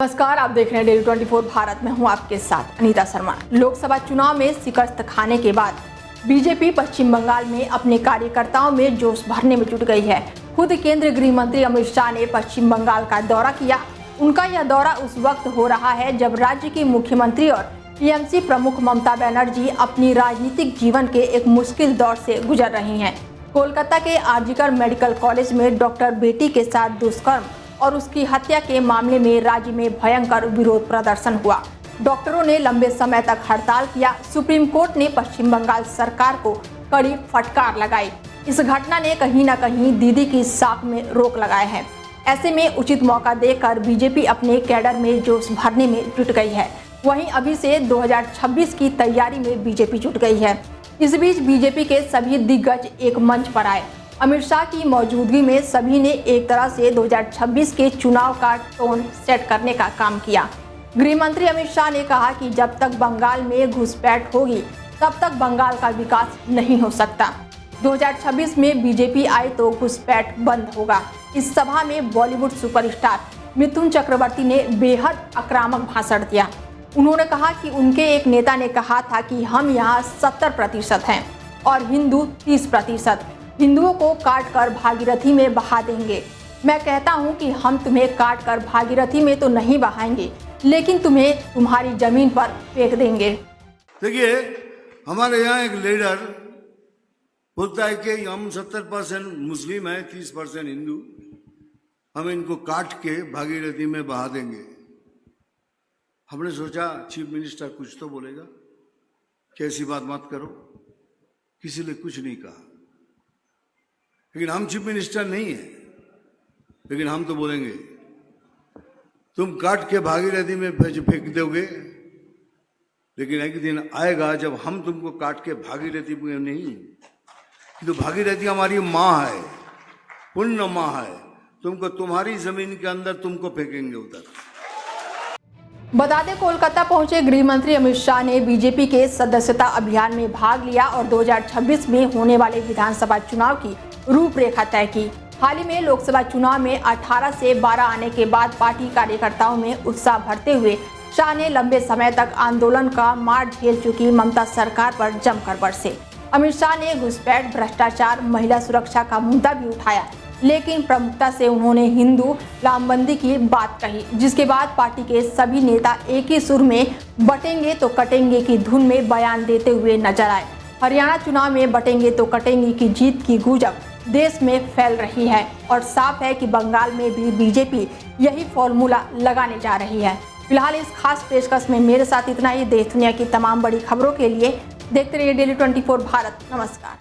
नमस्कार, आप देख रहे हैं डेली 24 भारत में हूं आपके साथ अनीता शर्मा। लोकसभा चुनाव में शिकस्त खाने के बाद बीजेपी पश्चिम बंगाल में अपने कार्यकर्ताओं में जोश भरने में जुट गई है। खुद केंद्रीय गृह मंत्री अमित शाह ने पश्चिम बंगाल का दौरा किया। उनका यह दौरा उस वक्त हो रहा है जब राज्य की मुख्यमंत्री और टीएमसी प्रमुख ममता बनर्जी अपनी राजनीतिक जीवन के एक मुश्किल दौर से गुजर रही हैं। कोलकाता के आरजीकर मेडिकल कॉलेज में डॉक्टर बेटी के साथ दुष्कर्म और उसकी हत्या के मामले में राज्य में भयंकर विरोध प्रदर्शन हुआ। डॉक्टरों ने लंबे समय तक हड़ताल किया। सुप्रीम कोर्ट ने पश्चिम बंगाल सरकार को कड़ी फटकार लगाई। इस घटना ने कहीं न कहीं दीदी की साख में रोक लगाए है। ऐसे में उचित मौका देकर बीजेपी अपने कैडर में जोश भरने में जुट गई है। वहीं अभी से 2026 की तैयारी में बीजेपी जुट गई है। इस बीच बीजेपी के सभी दिग्गज एक मंच पर आए। अमित शाह की मौजूदगी में सभी ने एक तरह से 2026 के चुनाव का टोन सेट करने का काम किया। गृह मंत्री अमित शाह ने कहा कि जब तक बंगाल में घुसपैठ होगी तब तक बंगाल का विकास नहीं हो सकता। 2026 में बीजेपी आए तो घुसपैठ बंद होगा। इस सभा में बॉलीवुड सुपरस्टार मिथुन चक्रवर्ती ने बेहद आक्रामक भाषण दिया। उन्होंने कहा कि उनके एक नेता ने कहा था कि हम यहाँ 70% हैं और हिंदू 30%। हिंदुओं को काट कर भागीरथी में बहा देंगे। मैं कहता हूं कि हम तुम्हें काट कर भागीरथी में तो नहीं बहाएंगे, लेकिन तुम्हें तुम्हारी जमीन पर फेंक देंगे। देखिए, हमारे यहाँ एक लीडर बोलता है कि हम 70% मुस्लिम हैं, 30% हिंदू, हम इनको काट के भागीरथी में बहा देंगे। हमने सोचा चीफ मिनिस्टर कुछ तो बोलेगा कि ऐसी बात मत करो। किसी ने कुछ नहीं कहा, लेकिन हम चीफ मिनिस्टर नहीं है, लेकिन हम तो बोलेंगे तुम काट के भागीरथी में फेंक दोगे, लेकिन एक दिन आएगा जब हम तुमको काट के भागीरथी में नहीं, तो भागीरथी हमारी माँ है, पुण्य माँ है, तुमको तुम्हारी जमीन के अंदर तुमको फेंकेंगे उधर। बता दें, कोलकाता पहुंचे गृह मंत्री अमित शाह ने बीजेपी के सदस्यता अभियान में भाग लिया और 2026 में होने वाले विधानसभा चुनाव की रूपरेखा तय की। हाल ही में लोकसभा चुनाव में 18 से 12 आने के बाद पार्टी कार्यकर्ताओं में उत्साह भरते हुए शाह ने लंबे समय तक आंदोलन का मार झेल चुकी ममता सरकार पर जमकर बरसे। अमित शाह ने घुसपैठ, भ्रष्टाचार, महिला सुरक्षा का मुद्दा भी उठाया, लेकिन प्रमुखता से उन्होंने हिंदू लामबंदी की बात कही, जिसके बाद पार्टी के सभी नेता एक ही सुर में बटेंगे तो कटेंगे की धुन में बयान देते हुए नजर आए। हरियाणा चुनाव में बटेंगे तो कटेंगे की जीत की गूंज देश में फैल रही है और साफ है कि बंगाल में भी बीजेपी यही फॉर्मूला लगाने जा रही है। फिलहाल इस खास पेशकश में मेरे साथ इतना ही। देश दुनिया की तमाम बड़ी खबरों के लिए देखते रहिए डेली 24 भारत। नमस्कार।